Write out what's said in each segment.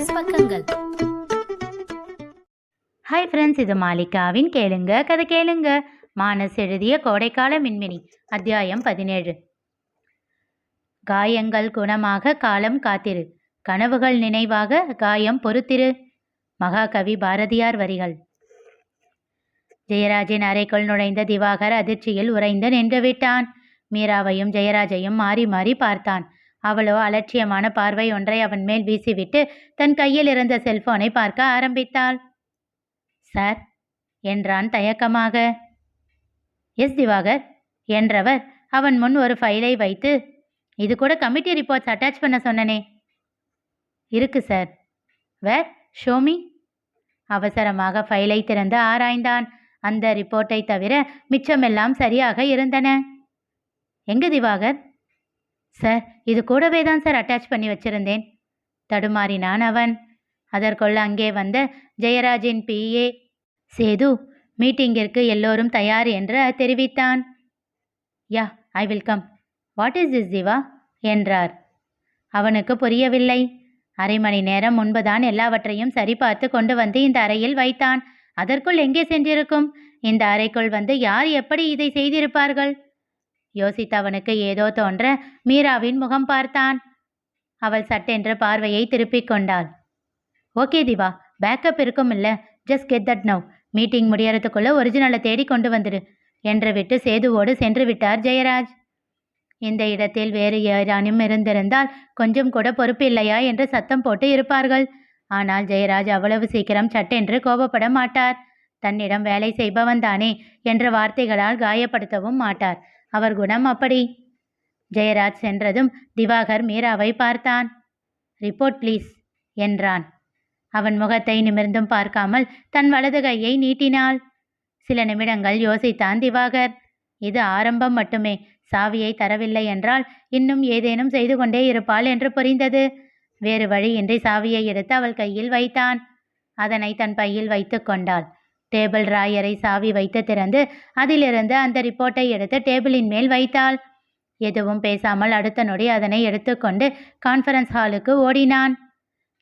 மானஸ் பக்கங்கள். Hi friends, இது மாலிகாவின் கேளுங்க கதை கேளுங்க. மானஸ் எழுதிய கோடைக்கால மின்மினி, அத்தியாயம் 17. காயங்கள் குணமாக காலம் காத்திரு, கனவுகள் நினைவாக காயம் பொறுத்திரு. மகாகவி பாரதியார் வரிகள். ஜெயராஜின் அறைக்குள் நுழைந்த திவாகர் அதிர்ச்சியில் உறைந்து நின்று விட்டான். மீராவையும் ஜெயராஜையும் மாறி மாறி பார்த்தான். அவளோ அலட்சியமான பார்வை ஒன்றை அவன் மேல் வீசிவிட்டு தன் கையில் இருந்த செல்போனை பார்க்க ஆரம்பித்தாள். சார் என்றான் தயக்கமாக. எஸ் திவாகர் என்றவர் அவன் முன் ஒரு ஃபைலை வைத்து, இது கூட கமிட்டி ரிப்போர்ட்ஸ் அட்டாச் பண்ண சொன்னனே. இருக்கு சார். வேர் ஷோமி. அவசரமாக ஃபைலை திறந்து ஆராய்ந்தான். அந்த ரிப்போர்ட்டை தவிர மிச்சமெல்லாம் சரியாக இருந்தன. எங்க திவாகர்? சார், இது கூடவே தான் சார் அட்டாச் பண்ணி வச்சிருந்தேன், தடுமாறினான் அவன். அதற்குள் அங்கே வந்த ஜெயராஜின் பிஏ சேது மீட்டிங்கிற்கு எல்லோரும் தயார் என்று தெரிவித்தான். Ya, I will come. What is this Diva என்றார். அவனுக்கு புரியவில்லை. அரை மணி நேரம் முன்புதான் எல்லாவற்றையும் சரிபார்த்து கொண்டு வந்து இந்த அறையில் வைத்தான். அதற்குள் எங்கே சென்றிருக்கும்? இந்த அறைக்குள் வந்து யார் எப்படி இதை செய்திருப்பார்கள்? யோசித்தவனுக்கு ஏதோ தோன்ற மீராவின் முகம் பார்த்தான். அவள் சட்டென்று பார்வையை திருப்பிக் கொண்டாள். ஓகே திவா, பேக்கப் இருக்கும் இல்ல, just get that now. Meeting முடியறதுக்குள்ள ஒரிஜினலை தேடி கொண்டு வந்துடு என்று விட்டு சேதுவோடு சென்று விட்டார் ஜெயராஜ். இந்த இடத்தில் வேறு யாரானும் இருந்திருந்தால் கொஞ்சம் கூட பொறுப்பு இல்லையா என்று சத்தம் போட்டு இருப்பார்கள். ஆனால் ஜெயராஜ் அவ்வளவு சீக்கிரம் சட்டென்று கோபப்பட மாட்டார். தன்னிடம் வேலை செய்பவன் தானே என்ற வார்த்தைகளால் காயப்படுத்தவும் மாட்டார். அவர் குணம் அப்படி. ஜெயராஜ் சென்றதும் திவாகர் மீராவை பார்த்தான். ரிப்போர்ட் ப்ளீஸ் என்றான். அவன் முகத்தை நிமிர்ந்தும் பார்க்காமல் தன் வலது கையை நீட்டினாள். சில நிமிடங்கள் யோசித்தான் திவாகர். இது ஆரம்பம் மட்டுமே. சாவியை தரவில்லை என்றால் இன்னும் ஏதேனும் செய்து கொண்டே இருப்பாள் என்று புரிந்தது. வேறு வழியின்றி சாவியை எடுத்து அவள் கையில் வைத்தான். அதனை தன் பையில் வைத்து கொண்டாள். டேபிள் ராயரை சாவி வைத்து திறந்து அதிலிருந்து அந்த ரிப்போர்ட்டை எடுத்து டேபிளின் மேல் வைத்தாள். எதுவும் பேசாமல் அடுத்த நொடி அதனை எடுத்துக்கொண்டு கான்ஃபரன்ஸ் ஹாலுக்கு ஓடினான்.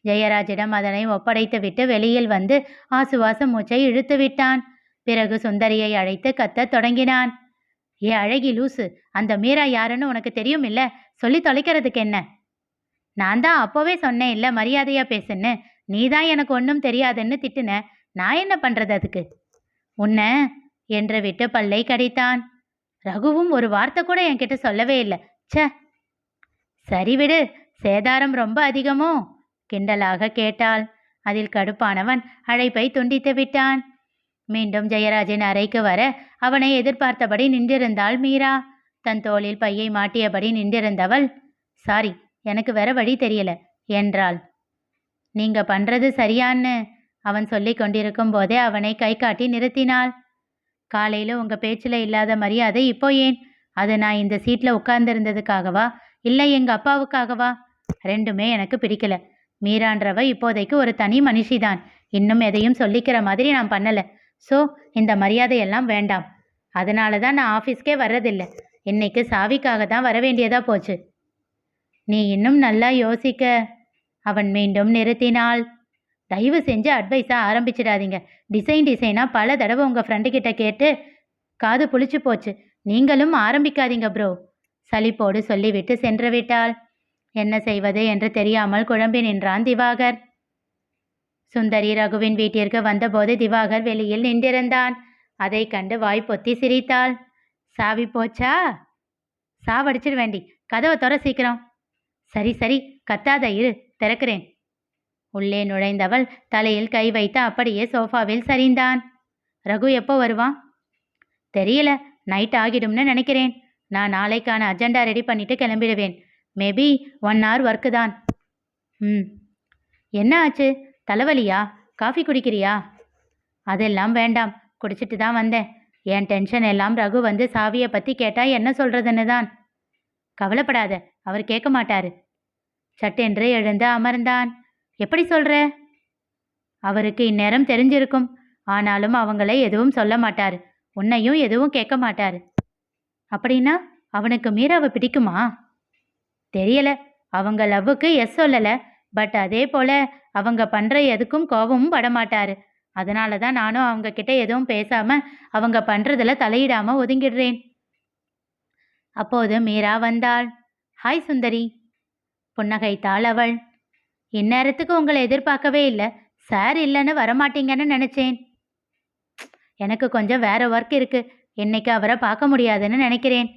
ஜெயராஜிடம் அதனை ஒப்படைத்துவிட்டு வெளியில் வந்து ஆசுவாச மூச்சை இழுத்து விட்டான். பிறகு சுந்தரியை அழைத்து கத்த தொடங்கினான். ஏ அழகி லூசு, அந்த மீரா யாருன்னு உனக்கு தெரியும் இல்ல? சொல்லி தொலைக்கிறதுக்கு என்ன? நான் தான் அப்போவே சொன்னேன் இல்ல, மரியாதையா பேசுன்னு. நீ தான் எனக்கு ஒன்றும் தெரியாதுன்னு திட்டுன. நான் என்ன பண்றது அதுக்கு? உன்ன என்று விட்டு பல்லை கடித்தான். ரகுவும் ஒரு வார்த்தை கூட என்கிட்ட சொல்லவே இல்லை. ச. சரி விடு, சேதாரம் ரொம்ப அதிகமோ கிண்டலாக கேட்டாள். அதில் கடுப்பானவன் அழைப்பை துண்டித்து விட்டான். மீண்டும் ஜெயராஜின் அறைக்கு வர அவனை எதிர்பார்த்தபடி நின்றிருந்தாள் மீரா. தன் தோளில் பையை மாட்டியபடி நின்றிருந்தவள், சாரி, எனக்கு வேற வழி தெரியல என்றாள். நீங்க பண்றது சரியான்னு அவன் சொல்லி கொண்டிருக்கும் போதே அவனை கை காட்டி நிறுத்தினாள். காலையில் உங்கள் பேச்சில் இல்லாத மரியாதை இப்போ ஏன்? அது நான் இந்த சீட்டில் உட்கார்ந்துருந்ததுக்காகவா இல்லை எங்கள் அப்பாவுக்காகவா? ரெண்டுமே எனக்கு பிடிக்கல. மீரான்றவ இப்போதைக்கு ஒரு தனி மனுஷிதான். இன்னும் எதையும் சொல்லிக்கிற மாதிரி நான் பண்ணலை. ஸோ இந்த மரியாதையெல்லாம் வேண்டாம். அதனால தான் நான் ஆஃபீஸ்க்கே வர்றதில்லை. இன்னைக்கு சாவிக்காக தான் வர வேண்டியதா போச்சு. நீ இன்னும் நல்லா யோசிக்க. அவன் மீண்டும் நிறுத்தினாள். தயவு செஞ்சு அட்வைஸாக ஆரம்பிச்சிடாதீங்க. டிசைனாக பல தடவை உங்கள் ஃப்ரெண்டுக்கிட்ட கேட்டு காது புளிச்சு போச்சு. நீங்களும் ஆரம்பிக்காதீங்க ப்ரோ, சலிப்போடு சொல்லிவிட்டு சென்று விட்டாள். என்ன செய்வது என்று தெரியாமல் குழம்பி நின்றான் திவாகர். சுந்தரி ரகுவின் வீட்டிற்கு வந்தபோது திவாகர் வெளியில் நின்றிருந்தான். அதை கண்டு வாய் பொத்தி சிரித்தாள். சாவி போச்சா? சாவடிச்சிட வேண்டி, கதவை தொற சீக்கிரம். சரி சரி, கத்தாத இரு, திறக்கிறேன். உள்ளே நுழைந்தவள் தலையில் கை வைத்து அப்படியே சோஃபாவில் சரிந்தான். ரகு எப்போ வருவான்? தெரியல, நைட் ஆகிடும்னு நினைக்கிறேன். நான் நாளைக்கான அஜெண்டா ரெடி பண்ணிட்டு கிளம்பிடுவேன். மேபி 1 hour ஒர்க்கு தான். என்ன ஆச்சு? தலைவலியா? காஃபி குடிக்கிறியா? அதெல்லாம் வேண்டாம், குடிச்சிட்டு தான் வந்தேன். என் டென்ஷன் எல்லாம் ரகு வந்து சாவியை பற்றி கேட்டால் என்ன சொல்கிறதுன்னு தான். கவலைப்படாத, அவர் கேட்க மாட்டாரு. சட்டென்று எழுந்து அமர்ந்தான். எப்படி சொல்கிற? அவருக்கு இந்நேரம் தெரிஞ்சிருக்கும். ஆனாலும் அவங்கள எதுவும் சொல்ல மாட்டார். உன்னையும் எதுவும் கேட்க மாட்டார். அப்படின்னா அவனுக்கு மீராவை பிடிக்குமா? தெரியல. அவங்க லவ்வுக்கு எஸ் சொல்லலை. பட் அதே போல் அவங்க பண்ணுற எதுக்கும் கோபமும் படமாட்டாரு. அதனால தான் நானும் அவங்க கிட்ட எதுவும் பேசாம அவங்க பண்ணுறதுல தலையிடாம ஒதுங்கிடுறேன். அப்போது மீரா வந்தாள். ஹாய் சுந்தரி, புன்னகைத்தாள் அவள். இந்நேரத்துக்கு உங்களை எதிர்பார்க்கவே இல்லை. சார் இல்லைன்னு வரமாட்டீங்கன்னு நினச்சேன். எனக்கு கொஞ்சம் வேற ஒர்க் இருக்கு. இன்னைக்கு அவரை பார்க்க முடியாதுன்னு நினைக்கிறேன்.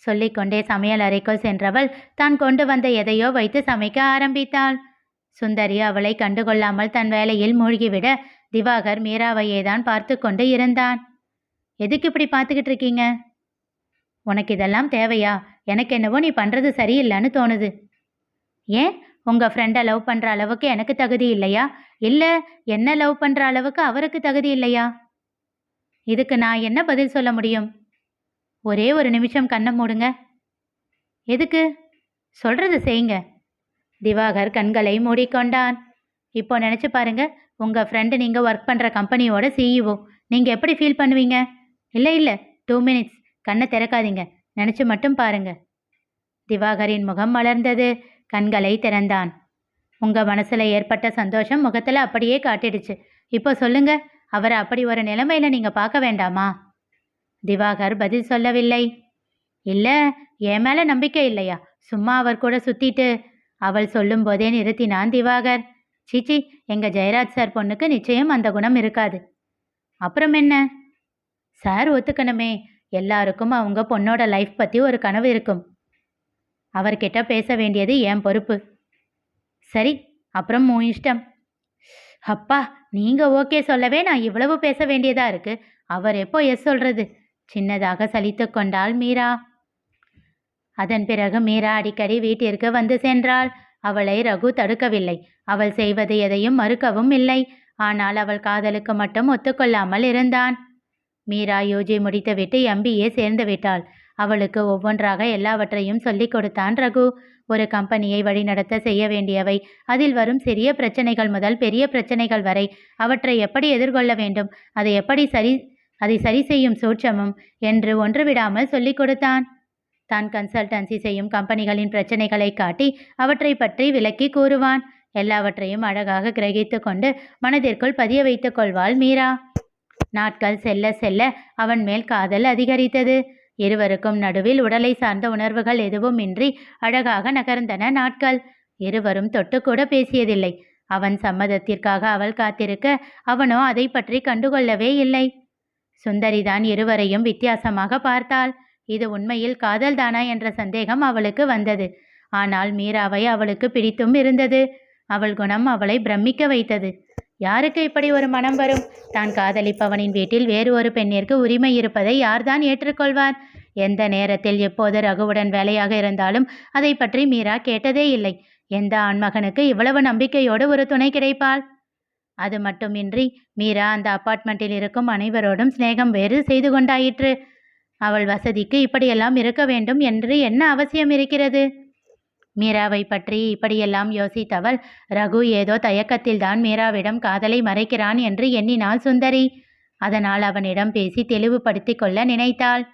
சொல்லிக்கொண்டே சமையல் அறைக்குள் சென்றவள் தான் கொண்டு வந்த எதையோ வைத்து சமைக்க ஆரம்பித்தாள். சுந்தரி அவளை கண்டுகொள்ளாமல் தன் வேலையில் மூழ்கிவிட திவாகர் மீராவையே தான் பார்த்து கொண்டு இருந்தான். எதுக்கு இப்படி பார்த்துக்கிட்டு இருக்கீங்க? உனக்கு இதெல்லாம் தேவையா? எனக்கு என்னவோ நீ பண்ணுறது சரியில்லைன்னு தோணுது. ஏன், உங்கள் ஃப்ரெண்டை லவ் பண்ணுற அளவுக்கு எனக்கு தகுதி இல்லையா? இல்லை என்ன லவ் பண்ணுற அளவுக்கு அவருக்கு தகுதி இல்லையா? இதுக்கு நான் என்ன பதில் சொல்ல முடியும்? ஒரே ஒரு நிமிஷம் கண்ணை மூடுங்க. எதுக்கு? சொல்கிறது செய்யுங்க. திவாகர் கண்களை மூடிக்கொண்டான். இப்போ நினச்சி பாருங்க, உங்கள் ஃப்ரெண்டு நீங்கள் ஒர்க் பண்ணுற கம்பெனியோட சிஇஓ. நீங்கள் எப்படி ஃபீல் பண்ணுவீங்க? இல்லை 2 மினிட்ஸ், கண்ணை திறக்காதீங்க, நினச்சி மட்டும் பாருங்க. திவாகரின் முகம் மலர்ந்தது. கண்களை திறந்தான். உங்கள் மனசில் ஏற்பட்ட சந்தோஷம் முகத்தில் அப்படியே காட்டிடுச்சு. இப்போ சொல்லுங்க, அவரை அப்படி ஒரு நிலைமையில நீங்கள் பார்க்க வேண்டாமா? திவாகர் பதில் சொல்லவில்லை. இல்லை, என் மேலே நம்பிக்கை இல்லையா? சும்மா அவர் கூட சுற்றிட்டு. அவள் சொல்லும் போதே நிறுத்தினான் திவாகர். சீச்சி, எங்கள் ஜெயராஜ் சார் பொண்ணுக்கு நிச்சயம் அந்த குணம் இருக்காது. அப்புறம் என்ன? சார் ஒத்துக்கணுமே. எல்லாருக்கும் அவங்க பொண்ணோட லைஃப் பற்றி ஒரு கனவு இருக்கும். அவர்கிட்ட பேச வேண்டியது என் பொறுப்பு. சரி, அப்புறம் உன் இஷ்டம். அப்பா, நீங்கள் ஓகே சொல்லவே நான் இவ்வளவு பேச வேண்டியதா இருக்கு. அவர் எப்போ எஸ் சொல்றது? சின்னதாக சலித்து கொண்டாள் மீரா. அதன் பிறகு மீரா அடிக்கடி வீட்டிற்கு வந்து சென்றாள். அவளை ரகு தடுக்கவில்லை. அவள் செய்வது எதையும் மறுக்கவும் இல்லை. ஆனால் அவள் காதலுக்கு மட்டும் ஒத்துக்கொள்ளாமல் இருந்தான். மீரா யூஜி முடித்துவிட்டு MBA சேர்ந்து விட்டாள். அவளுக்கு ஒவ்வொன்றாக எல்லாவற்றையும் சொல்லிக் கொடுத்தான் ரகு. ஒரு கம்பெனியை வழிநடத்த செய்ய வேண்டியவை, அதில் வரும் சிறிய பிரச்சனைகள் முதல் பெரிய பிரச்சனைகள் வரை அவற்றை எப்படி எதிர்கொள்ள வேண்டும், அதை சரி செய்யும் சூட்சமும் என்று ஒன்று விடாமல் சொல்லிக் கொடுத்தான். தான் கன்சல்டன்சி செய்யும் கம்பெனிகளின் பிரச்சனைகளை காட்டி அவற்றை பற்றி விளக்கி கூறுவான். எல்லாவற்றையும் அழகாக கிரகித்து கொண்டு மனதிற்குள் பதிய வைத்துக் கொள்வாள் மீரா. நாட்கள் செல்ல செல்ல அவன் மேல் காதல் அதிகரித்தது. இருவருக்கும் நடுவில் உடலை சார்ந்த உணர்வுகள் எதுவும் இன்றி அழகாக நகர்ந்தன நாட்கள். இருவரும் தொட்டுக்கூட பேசியதில்லை. அவன் சம்மதத்திற்காக அவள் காத்திருக்க அவனோ அதை பற்றி கண்டுகொள்ளவே இல்லை. சுந்தரிதான் இருவரையும் வித்தியாசமாக பார்த்தாள். இது உண்மையில் காதல்தானா என்ற சந்தேகம் அவளுக்கு வந்தது. ஆனால் மீராவை அவளுக்கு பிடித்தும் இருந்தது. அவள் குணம் அவளை பிரமிக்க வைத்தது. யாருக்கு இப்படி ஒரு மனம் வரும்? தான் காதலிப்பவனின் வீட்டில் வேறு ஒரு பெண்ணிற்கு உரிமை இருப்பதை யார்தான் ஏற்றுக்கொள்வார்? எந்த நேரத்தில் எப்போது ரகுவுடன் வேலையாக இருந்தாலும் அதை பற்றி மீரா கேட்டதே இல்லை. எந்த ஆண்மகனுக்கு இவ்வளவு நம்பிக்கையோடு ஒரு துணை கிடைப்பாள்? அது மட்டுமின்றி மீரா அந்த அப்பார்ட்மெண்ட்டில் இருக்கும் அனைவரோடும் சிநேகம் வேறு செய்து கொண்டாயிற்று. அவள் வசதிக்கு இப்படியெல்லாம் இருக்க வேண்டும் என்று என்ன அவசியம் இருக்கிறது? மீராவை பற்றி இப்படியெல்லாம் யோசித்தவள் ரகு ஏதோ தயக்கத்தில்தான் மீராவிடம் காதலை மறைக்கிறான் என்று எண்ணினாள் சுந்தரி. அதனால் அவனிடம் பேசி தெளிவுபடுத்தி கொள்ள நினைத்தாள்.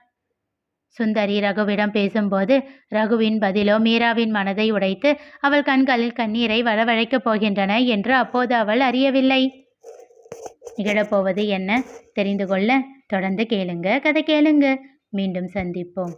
சுந்தரி ரகுவிடம் பேசும்போது ரகுவின் பதிலோ மீராவின் மனதை உடைத்து அவள் கண்களில் கண்ணீரை வரவழைக்கப் போகின்றன என்று அப்போது அவள் அறியவில்லை. நிகழப்போவது என்ன தெரிந்து கொள்ள தொடர்ந்து கேளுங்க, கதை கேளுங்க. மீண்டும் சந்திப்போம்.